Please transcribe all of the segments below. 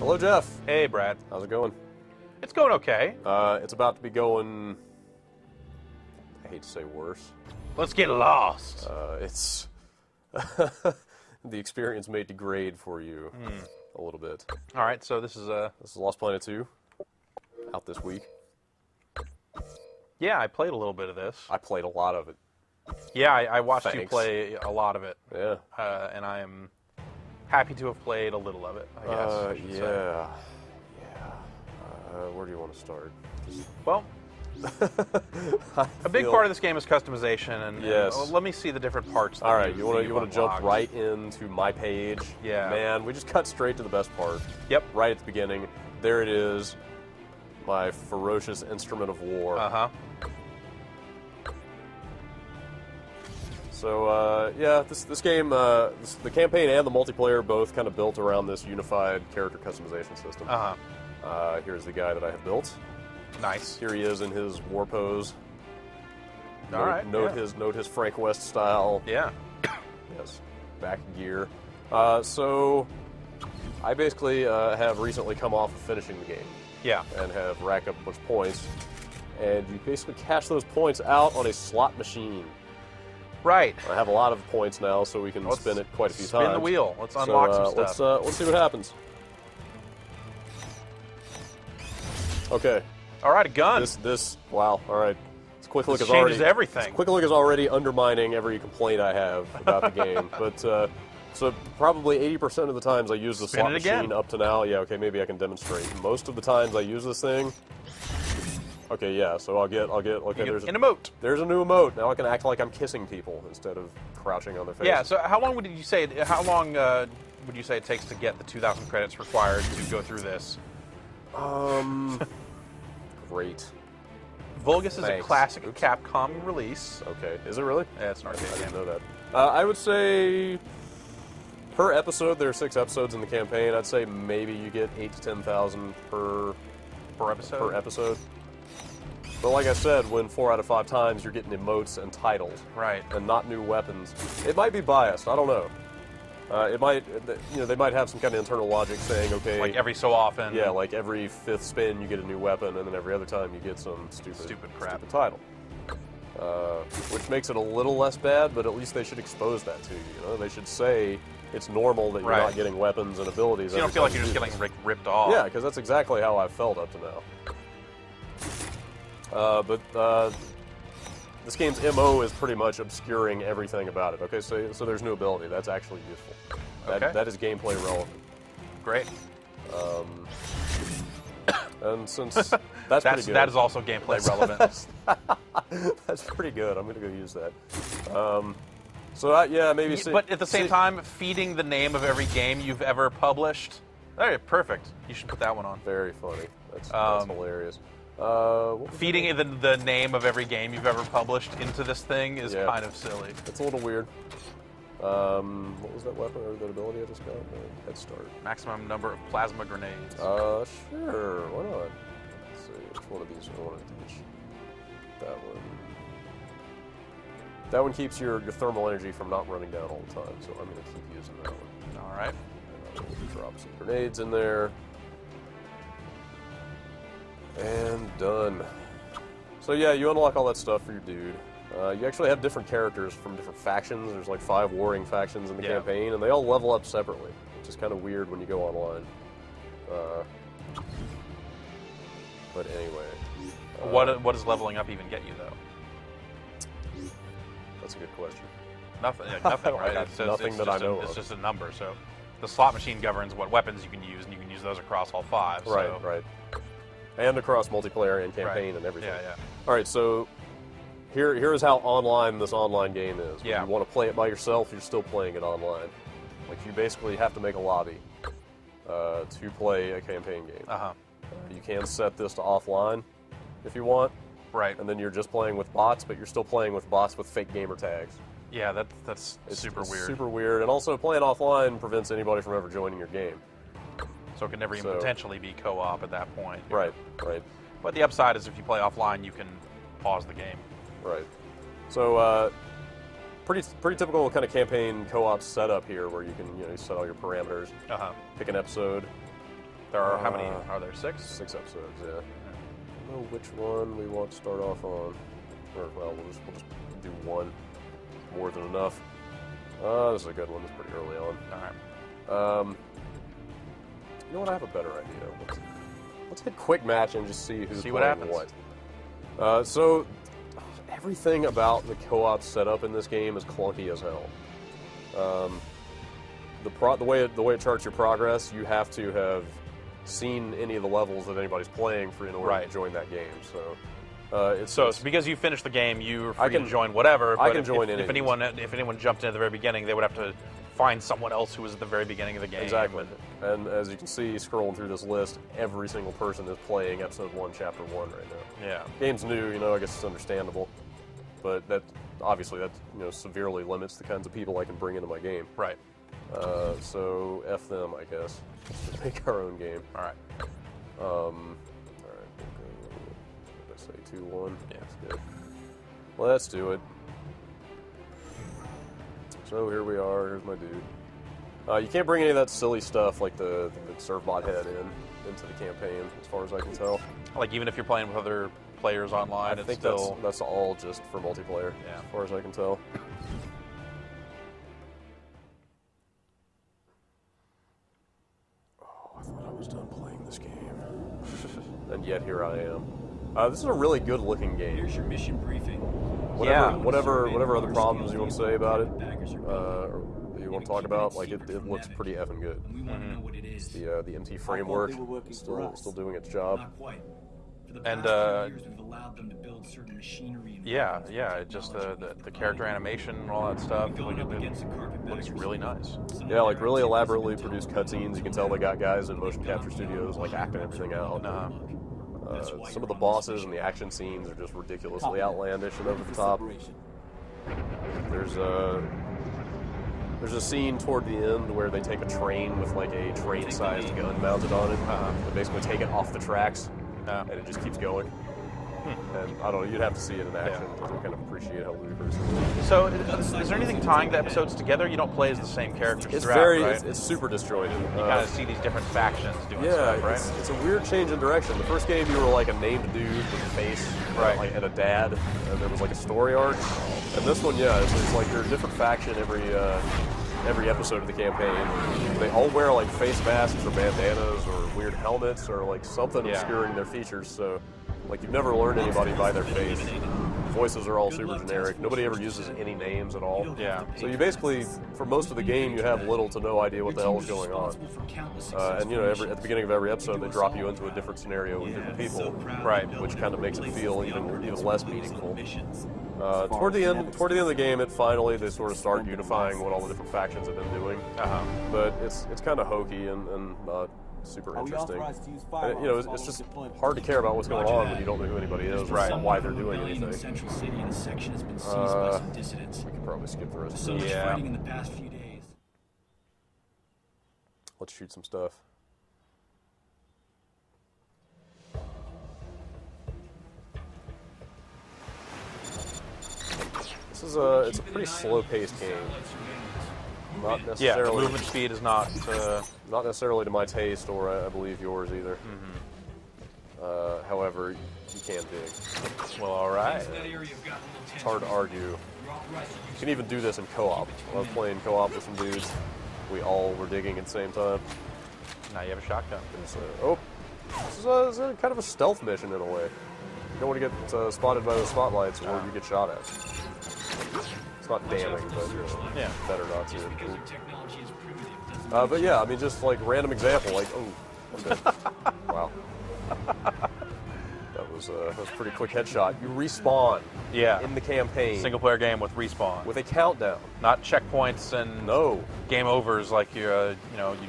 Hello, Jeff. Hey, Brad. How's it going? It's going okay. It's about to be going, I hate to say worse. Let's get lost. It's the experience may degrade for you a little bit. All right, so this is Lost Planet 2, out this week. Yeah, I played a little bit of this. I played a lot of it. Yeah, I watched you Thanks. play a lot of it. Yeah. And I am happy to have played a little of it, I guess. I should say. Yeah. Where do you want to start? Well, a big part of this game is customization, and Yes. let me see the different parts. That All right, you you've want to jump unlocked. right into my page? Yeah. Man, we just cut straight to the best part. Yep. Right at the beginning. There it is. My ferocious instrument of war. Uh-huh. So, yeah, this game, the campaign and the multiplayer are both kind of built around this unified character customization system. Uh-huh. Here's the guy that I have built. Nice. Here he is in his war pose. All right. Note yeah. his Frank West style. Yeah. Yes. Back gear. So, I basically have recently come off of finishing the game Yeah. and have racked up a bunch of points. And you basically cash those points out on a slot machine. Right. I have a lot of points now, so we can Let's spin it quite a few times. Spin the wheel. Let's unlock some stuff. Let's see what happens. Okay. All right, a gun. Wow. All right. This quick look This is already changes everything. Quick look is already undermining every complaint I have about the game. But so probably 80% of the times I use the Spin slot it again. machine up to now. Yeah. Okay. Maybe I can demonstrate. Most of the times I use this thing. Okay. Yeah. So I'll get. Okay. An emote. There's a new emote. Now I can act like I'm kissing people instead of crouching on their face. Yeah. So how long would you say? How long would you say it takes to get the 2,000 credits required to go through this? Great. Vulgus is a Thanks. classic Oops. Capcom release. Okay. Is it really? Yeah, it's an arcade I didn't game. know that. I would say per episode, there are 6 episodes in the campaign. I'd say maybe you get 8,000 to 10,000 per episode. But like I said, when 4 out of 5 times you're getting emotes and titles, Right. and not new weapons, it might be biased. I don't know. It might, they might have some kind of internal logic saying, okay, Like every so often. yeah, like every 5th spin you get a new weapon, and then every other time you get some stupid crap. title. Which makes it a little less bad, but at least they should expose that to you. You know, they should say it's normal that you're Right. not getting weapons and abilities. So you don't every feel like time you're just do getting this. ripped off. Yeah, because that's exactly how I've felt up to now. But this game's MO is pretty much obscuring everything about it. Okay, so there's new ability. That's actually useful. Okay. That is gameplay relevant. Great. And since that's pretty good. That is also gameplay relevant. That's pretty good. I'm going to go use that. So, yeah, maybe... But at the same time, feeding the name of every game you've ever published. All right, perfect. You should put that one on. Very funny. That's hilarious. What was Feeding the name of every game you've ever published into this thing is Yeah. kind of silly. It's a little weird. What was that weapon or that ability I just got? Head start. Maximum number of plasma grenades. Sure. Why not? Let's see. Which one of these do I want to teach? That one. That one keeps your thermal energy from not running down all the time, so I'm going to keep using that one. All right. And I'm going to drop some grenades in there. And done. So yeah, you unlock all that stuff for your dude. You actually have different characters from different factions. There's like 5 warring factions in the Yeah. campaign, and they all level up separately, which is kind of weird when you go online. But anyway. What does leveling up even get you, though? That's a good question. Nothing. Yeah, nothing, I right? got nothing that I know It's of. just a number. So the slot machine governs what weapons you can use, and you can use those across all 5. Right, so. right. And across multiplayer and campaign Right. and everything. Yeah, yeah. All right, so here is how online this online game is. When Yeah. you want to play it by yourself, you're still playing it online. Like, you basically have to make a lobby to play a campaign game. Uh-huh. You can set this to offline if you want, Right. and then you're just playing with bots, but you're still playing with bots with fake gamer tags. Yeah, that's super It's weird. super weird, and also playing offline prevents anybody from ever joining your game. So it can never even So- potentially be co-op at that point. Right, right. But the upside is if you play offline, you can pause the game. Right. So, pretty typical kind of campaign co-op setup here, where you can you set all your parameters, Uh-huh. pick an episode, There are how many? Are there 6? 6 episodes, yeah. I don't know which one we want to start off on. Or, well, we'll just do one. More than enough. This is a good one. It's pretty early on. All right. You know what? I have a better idea. Let's hit quick match and just see who's See what playing happens. what. So, everything about the co-op setup in this game is clunky as hell. The way it charts your progress, you have to have seen any of the levels that anybody's playing in order to join that game. So, So because you finished the game, you're free can to join whatever. I But can join if anyone jumped in at the very beginning, they would have to find someone else who was at the very beginning of the game. Exactly. And as you can see, scrolling through this list, every single person is playing Episode 1, Chapter 1 right now. Yeah. Game's new, I guess it's understandable. But that severely limits the kinds of people I can bring into my game. Right. So F them, I guess. Let's just make our own game. All right. All right. Let's say 2-1. Yeah. That's good. Let's do it. So here we are. Here's my dude. You can't bring any of that silly stuff like the servbot head into the campaign, as far as I can tell. Like even if you're playing with other players online, I think it's still that's all just for multiplayer, as far as I can tell. Oh, I thought I was done playing this game. And yet here I am. This is a really good-looking game. Here's your mission briefing. Whatever other problems you want to say about it, or you want to talk about, like it looks pretty effing good. We want to know what it is. The MT framework still doing its job. Not quite. For the And, past few years, we've allowed them to build certain machinery. And yeah. Just the character animation and all that stuff. Going up against the It looks really nice. Yeah, like really elaborately produced cutscenes. You can tell they got guys in motion capture studios like acting everything out. Some of the bosses and the action scenes are just ridiculously outlandish and over the top. There's a scene toward the end where they take a train with like a train-sized gun mounted on it. They basically take it off the tracks, and it just keeps going. And I don't know, you'd have to see it in action to kind of appreciate how ludicrous it is. So, is there anything tying the episodes together? You don't play as the same characters It's throughout, right? it's super disjointed. You kind of see these different factions doing Yeah, stuff, right? it's a weird change in direction. The first game, you were like a named dude with a face, and a dad, and there was like a story arc. And this one, it's like you're a different faction every episode of the campaign. They all wear like face masks or bandanas or weird helmets or like something obscuring their features. So, like you've never learned anybody by their face. Voices are all super generic. Nobody ever uses any names at all. Yeah. So you basically, for most of the game, you have little to no idea what the hell is going on. And at the beginning of every episode, they drop you into a different scenario with different people, which kind of makes it feel even less meaningful. Toward the end of the game, they sort of start unifying what all the different factions have been doing. But it's kind of hokey and not super interesting. And, it's just hard to care about what's going on when you don't know who anybody is or why they're doing anything. Central City in a section has been seized by some dissidents. We could probably skip the rest So of much it. fighting in the past few days. Let's shoot some stuff. It's a pretty slow-paced game. Not necessarily. The movement speed is not necessarily to my taste, or I believe yours either. However, you can dig. Well, all right. It's hard to argue. You can even do this in co-op. I was playing co-op with some dudes. We all were digging at the same time. Now you have a shotgun. This is a kind of a stealth mission in a way. You don't want to get spotted by the spotlights, or you get shot at. It's not damning, but better not to. But yeah, I mean, just like random example, like okay. Wow, that was a pretty quick headshot. You respawn, in the campaign, Single player game with respawn, with a countdown, not checkpoints and game overs like you'd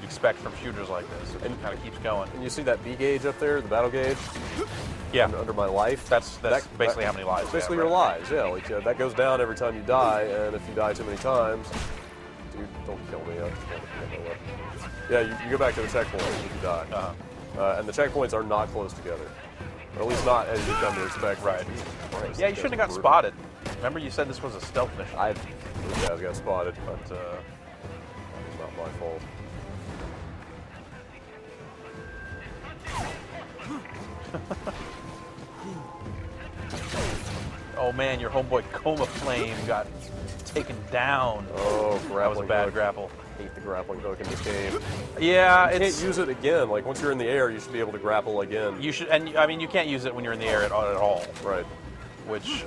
expect from shooters like this. It kind of keeps going. And you see that B gauge up there, the battle gauge. Yeah, under my life. That's basically how many lives. Basically your lives. Yeah, like that goes down every time you die, and if you die too many times, dude, don't kill me. I just want to get my weapon. Yeah, you go back to the checkpoint if you die, and the checkpoints are not close together, or at least not as you come to expect. Right. Christ, yeah, you shouldn't have got spotted. Remember, you said this was a stealth mission. I got spotted, but it's not my fault. man, your homeboy Coma Flame got taken down. Oh, That was a grappling bad hook. grapple. I hate the grappling hook in this game. Yeah, You it's can't use it again. Like, once you're in the air, you should be able to grapple again. you should, and I mean you can't use it when you're in the air at all, Right. which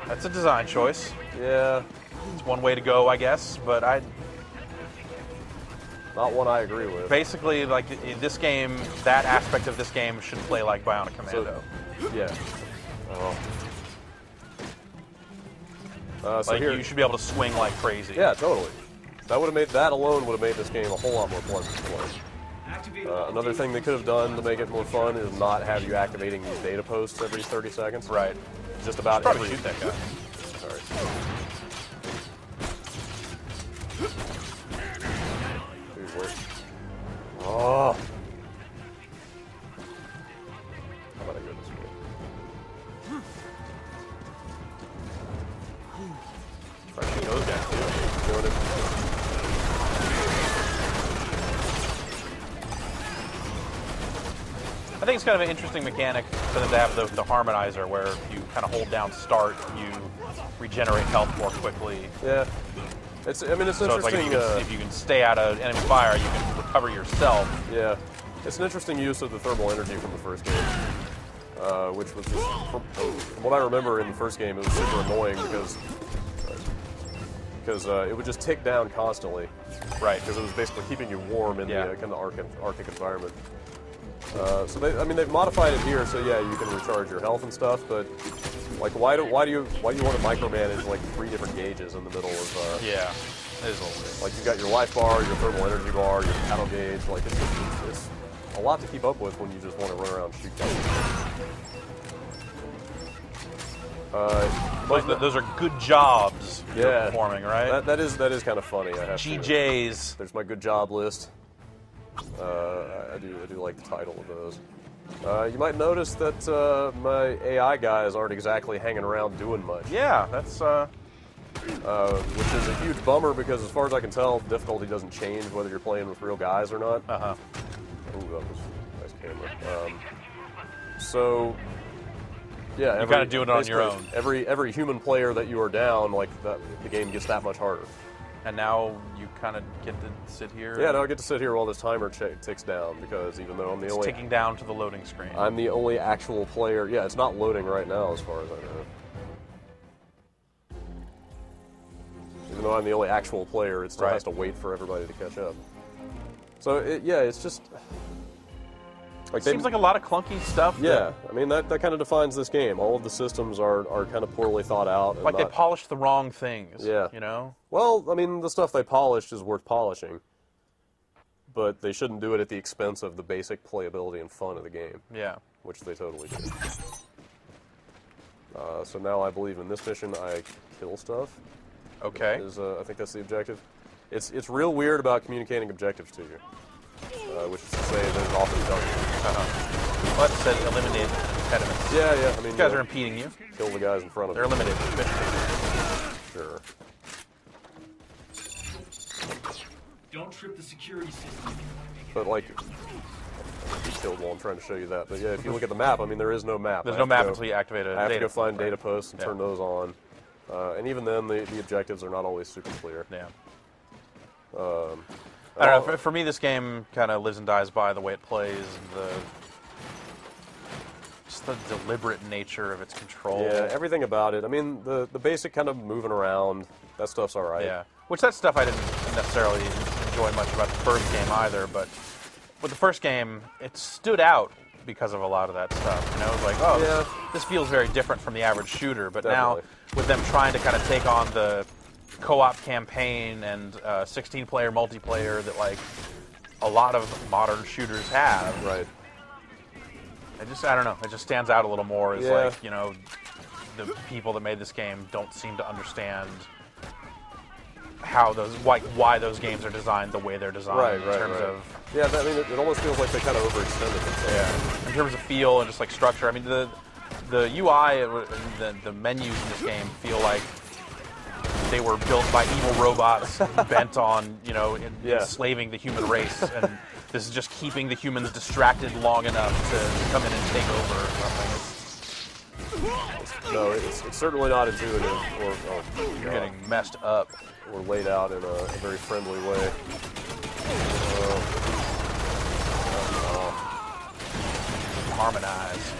that's a design choice. Yeah. It's one way to go, I guess, but Not one I agree with. basically like in this game, that aspect of this game should play like Bionic Commando. Yeah. Oh. So Like here, you should be able to swing like crazy. yeah, totally. That alone would have made this game a whole lot more pleasant to play. Activate Another thing they could have done to make it more fun is not have you activating these data posts every 30 seconds. Right. Just about Probably every. shoot that guy. Sorry. Dude, where? Oh. How about I go this way? Try to shoot those guys too. Doing it. I think it's kind of an interesting mechanic for them to have the harmonizer, where you kind of hold down start, you regenerate health more quickly. Yeah. It's So it's like interesting. if you can stay out of enemy fire, you can recover yourself. Yeah, it's an interesting use of the thermal energy from the first game, which was just, from what I remember in the first game, it was super annoying because it would just tick down constantly. Right. Because it was basically keeping you warm in Yeah. the kind of Arctic environment. So they've modified it here, so yeah, you can recharge your health and stuff. But like, why do you want to micromanage like 3 different gauges in the middle of? Yeah. It is a little weird. Like, you've got your life bar, your thermal energy bar, your battle gauge. Like, it's a lot to keep up with when you just want to run around and shoot guys. Those are good jobs you're Yeah. performing, right? That is kind of funny. I have to. GJs. There's my good job list. I do like the title of those. You might notice that my AI guys aren't exactly hanging around doing much. Yeah, that's Which is a huge bummer because, as far as I can tell, difficulty doesn't change whether you're playing with real guys or not. uh-huh. Ooh, that was a nice camera. So, yeah, You gotta do it on your basically own. Every human player that you are down, like the game gets that much harder. And now you kind of get to sit here. Yeah, now I get to sit here while this timer ticks down because even though I'm the It's only ticking down to the loading screen. I'm the only actual player. Yeah, it's not loading right now, as far as I know. Even though I'm the only actual player, it still Right. has to wait for everybody to catch up. So it's just like Seems like a lot of clunky stuff. yeah. I mean that kind of defines this game. All of the systems are kind of poorly thought out. And Like they not- polished the wrong things. Yeah. You know? Well, I mean the stuff they polished is worth polishing, but they shouldn't do it at the expense of the basic playability and fun of the game, Yeah. which they totally did. So now I believe in this mission I kill stuff. Okay. I think that's the objective. It's real weird about communicating objectives to you, which is to say that it often doesn't. Well, it said eliminate impediments. Yeah, yeah. I mean, These guys are impeding you. kill the guys in front of They're you. eliminated. Sure. Don't trip the security system. But like, you killed while I'm trying to show you that. But yeah, if you look at the map, I mean, there is no map. There's I no have to map go- until you activate a I have to data go find point. data posts and Yeah. turn those on. And even then, the objectives are not always super clear. Yeah. Oh, I don't know. For me, this game kind of lives and dies by the way it plays and just the deliberate nature of its control. Yeah, everything about it. I mean, the basic kind of moving around, that stuff's all right. Yeah. Which that stuff I didn't necessarily enjoy much about the first game either, but with the first game, it stood out because of a lot of that stuff. You know, it was like, oh, Yeah. this feels very different from the average shooter. But now, Definitely. with them trying to kind of take on the co-op campaign and 16-player multiplayer that like a lot of modern shooters have, Right. I don't know. It just stands out a little more as Yeah. like, you know, the people that made this game don't seem to understand how why those games are designed the way they're designed Right, in right, terms right. of Yeah, I mean, it almost feels like they kind of overextended themselves. in terms of feel and just like structure. I mean, the UI and the menus in this game feel like they were built by evil robots bent on, you know, Yeah. enslaving the human race, and this is just keeping the humans distracted long enough to come in and take over or something. No, it's certainly not intuitive or You're getting messed up. or laid out in a very friendly way. Harmonize.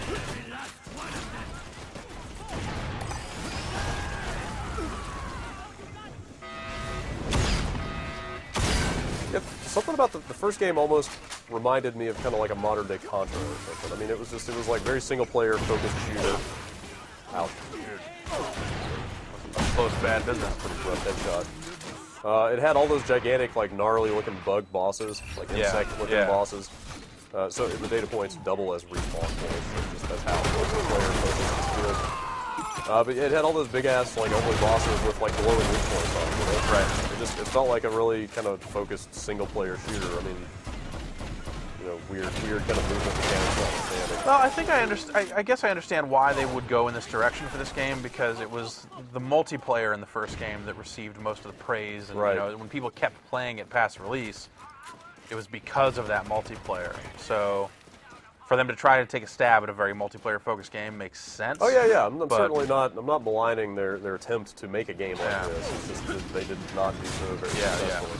Yep. Something about the first game almost reminded me of kind of like a modern day Contra or something. I mean, it was like very single player focused shooter. Ouch. Close bad business. Pretty rough headshot. It had all those gigantic, like gnarly looking bug bosses, like insect looking bosses. So the data points double as respawn points. That's how multiplayer focused is good. But it had all those big ass like only bosses with like glowing reach points on them. Right. It felt like a really kind of focused single player shooter. I mean, weird kind of movement mechanics notwithstanding. Well, I think I guess I understand why they would go in this direction for this game, because it was the multiplayer in the first game that received most of the praise, and when people kept playing it past release, it was because of that multiplayer. So for them to try to take a stab at a very multiplayer-focused game makes sense. Oh yeah. I'm certainly not. I'm not maligning their attempt to make a game like this. It's just that they did not do so very successfully.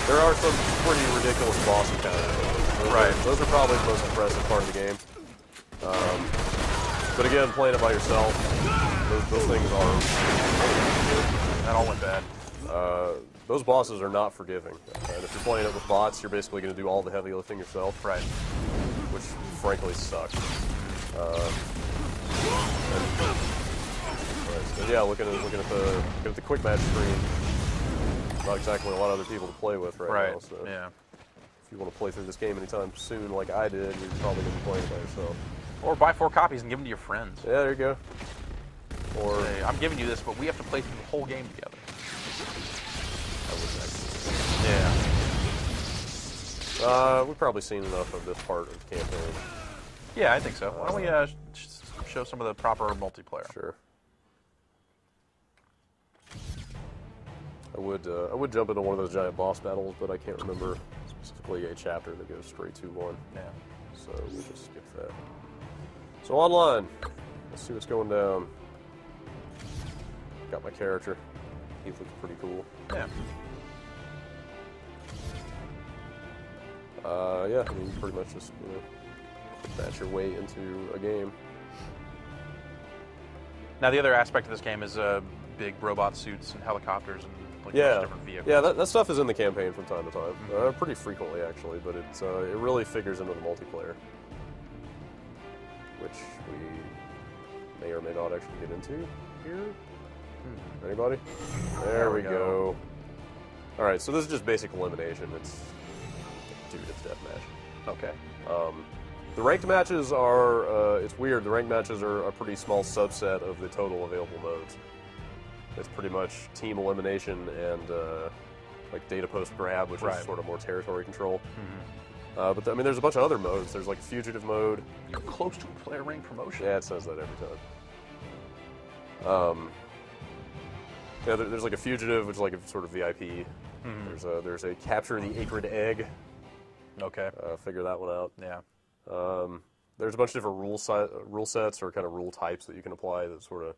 There are some pretty ridiculous boss encounters. Those are probably the most impressive part of the game. But again, playing it by yourself, those things are... That all went bad. Those bosses are not forgiving. And if you're playing it with bots, you're basically going to do all the heavy lifting yourself. Right. Which, frankly, sucks. And yeah, looking at the quick match screen, not exactly a lot of other people to play with right now. So if you want to play through this game anytime soon, like I did, you're probably going to be playing it by yourself. Or buy 4 copies and give them to your friends. Yeah, there you go. Or say, I'm giving you this, but we have to play through the whole game together. That was excellent. Yeah. We've probably seen enough of this part of the campaign. Yeah, I think so. Why don't we show some of the proper multiplayer? Sure. I would jump into one of those giant boss battles, but I can't remember specifically a chapter that goes straight to one. Yeah. So we'll just skip that. So online, let's see what's going down. Got my character. He looks pretty cool. Yeah. Yeah, I mean, pretty much just, match your way into a game. Now, the other aspect of this game is big robot suits and helicopters and different vehicles. Yeah, that stuff is in the campaign from time to time. Pretty frequently, actually, but it really figures into the multiplayer, which we may or may not actually get into here. Anybody? There we go. All right, so this is just basic elimination. It's deathmatch. Okay. The ranked matches are, it's weird, the ranked matches are a pretty small subset of the total available modes. It's pretty much team elimination and like data post grab, which is sort of more territory control. But I mean, there's a bunch of other modes. There's like fugitive mode. You're close to a player rank promotion. Yeah, it says that every time. Yeah, there's like a fugitive, which is like a sort of VIP. There's a capture the acrid egg. Okay. Figure that one out. Yeah. There's a bunch of different rule sets or kind of rule types that you can apply that sort of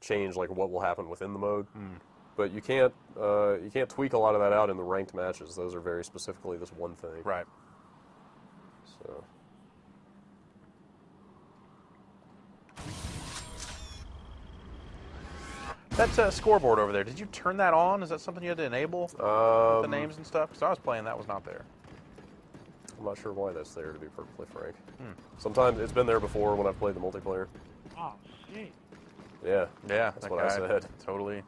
change like what will happen within the mode. But you can't tweak a lot of that out in the ranked matches. Those are very specifically this one thing. Right. So. That scoreboard over there, did you turn that on? Is that something you had to enable? With the names and stuff? Because I was playing, that was not there. I'm not sure why that's there, to be perfectly frank. Sometimes it's been there before when I've played the multiplayer. Oh, shit. Yeah. Yeah, that's what I said. Totally.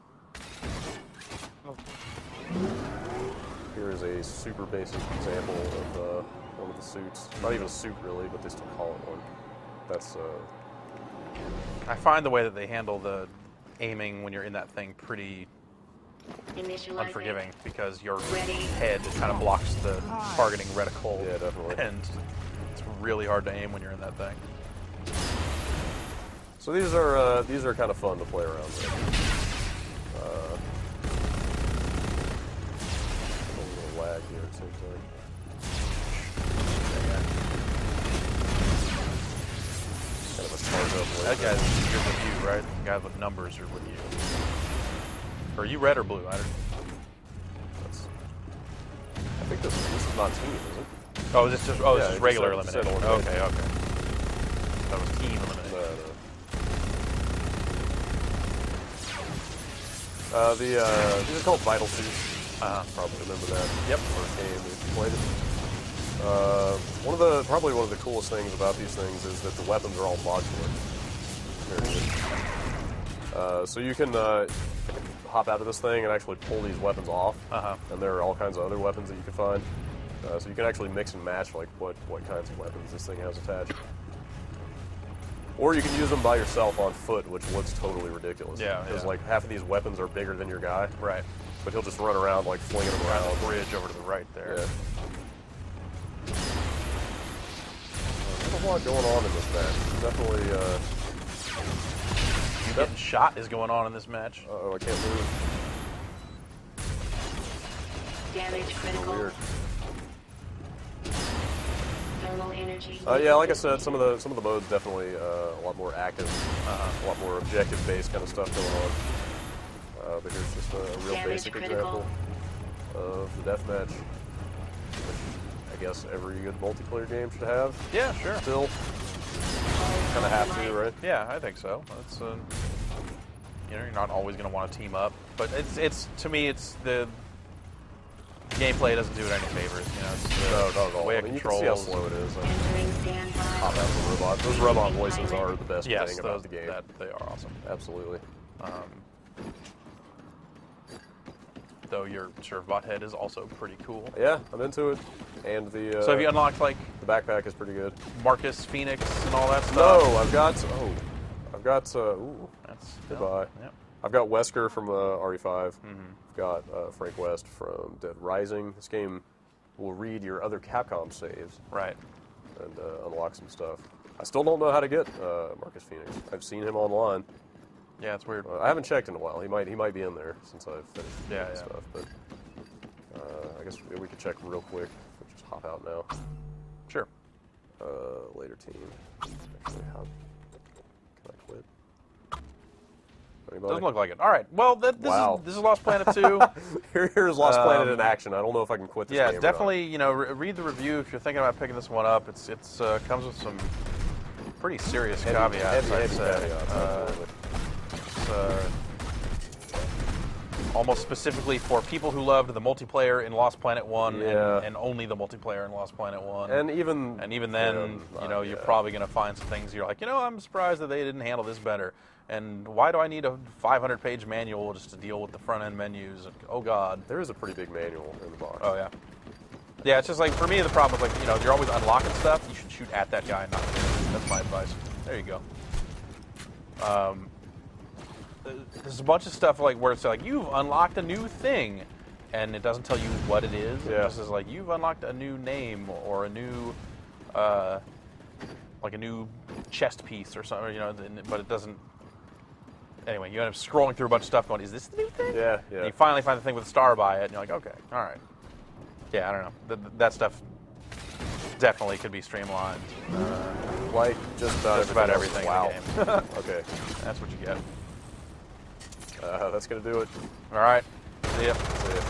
Here is a super basic example of one of the suits. Not even a suit, really, but they still call it one. That's, I find the way that they handle the aiming when you're in that thing pretty unforgiving, because your head kind of blocks the targeting reticle. Yeah, definitely. And it's really hard to aim when you're in that thing. So these are kind of fun to play around with. lag here. It seems like. Kind of a charge up. That guy's you're with you, right? The guy with numbers are with you. Are you red or blue? I think this is not team, is it? Oh, is this just this is regular elimination. elimination. Okay. That was team elimination. No. These are called vital suits. Probably remember that. Yep. First game we played it. Probably one of the coolest things about these things is that the weapons are all modular. Very good. So you can hop out of this thing and actually pull these weapons off. And there are all kinds of other weapons that you can find. So you can actually mix and match like what kinds of weapons this thing has attached. Or you can use them by yourself on foot, which looks totally ridiculous. Yeah, because like half of these weapons are bigger than your guy. Right. But he'll just run around like flinging them around. The bridge over to the right there. Yeah. There's a lot going on in this match. Definitely. You getting shot is going on in this match. Oh, I can't move. Damage critical. Weird. Thermal energy. Yeah, like I said, some of the modes definitely a lot more active, a lot more objective-based kind of stuff going on. But here's just a real Damage basic critical. example of the deathmatch, which I guess every good multiplayer game should have. Yeah, sure. Still, kind of have to, right? Yeah, I think so. That's you're not always going to want to team up, but it's to me it's the gameplay doesn't do it any favors. It's No, not at all. way I it mean, you can see how controls. slow it is. Entering standby. Pop out the robot. Those robot voices are the best Yes, thing about the game. they are awesome. Absolutely. Though your Servbot head is also pretty cool. Yeah, I'm into it. And the So have you unlocked like the backpack is pretty good. Marcus Phoenix and all that stuff? No, I've got ooh, That's goodbye. Yep. I've got Wesker from RE5. I've got Frank West from Dead Rising. This game will read your other Capcom saves Right. and unlock some stuff. I still don't know how to get Marcus Phoenix. I've seen him online. Yeah, it's weird. I haven't checked in a while. He might be in there since I've finished Yeah. stuff. But I guess we could check real quick. We'll just hop out now. Sure. Later team. Actually, how can I quit? Anybody? Doesn't look like it. All right. Well, this is Lost Planet 2. Here's Lost Planet in action. I don't know if I can quit this game. Yeah, definitely. Read the review if you're thinking about picking this one up. It's comes with some pretty serious caveats. I'd say. Almost specifically for people who loved the multiplayer in Lost Planet 1 and only the multiplayer in Lost Planet 1. And even then, you're probably going to find some things you're like, I'm surprised that they didn't handle this better. And why do I need a 500-page manual just to deal with the front-end menus? Oh, God. there is a pretty big manual in the box. Oh, yeah. Yeah, it's just like, for me, the problem is, like, you're always unlocking stuff. You should shoot at that guy and not him. That's my advice. There you go. There's a bunch of stuff like where it's like you've unlocked a new thing, and it doesn't tell you what it is. Yeah. It just says like you've unlocked a new name or a new, like a new chest piece or something. But it doesn't. Anyway, you end up scrolling through a bunch of stuff, going, "Is this the new thing?" Yeah. And you finally find the thing with a star by it, and you're like, "Okay, all right." Yeah, I don't know. That stuff definitely could be streamlined. Like just About everything Wow. in the game. Okay. That's what you get. That's gonna do it. All right. See ya. See ya.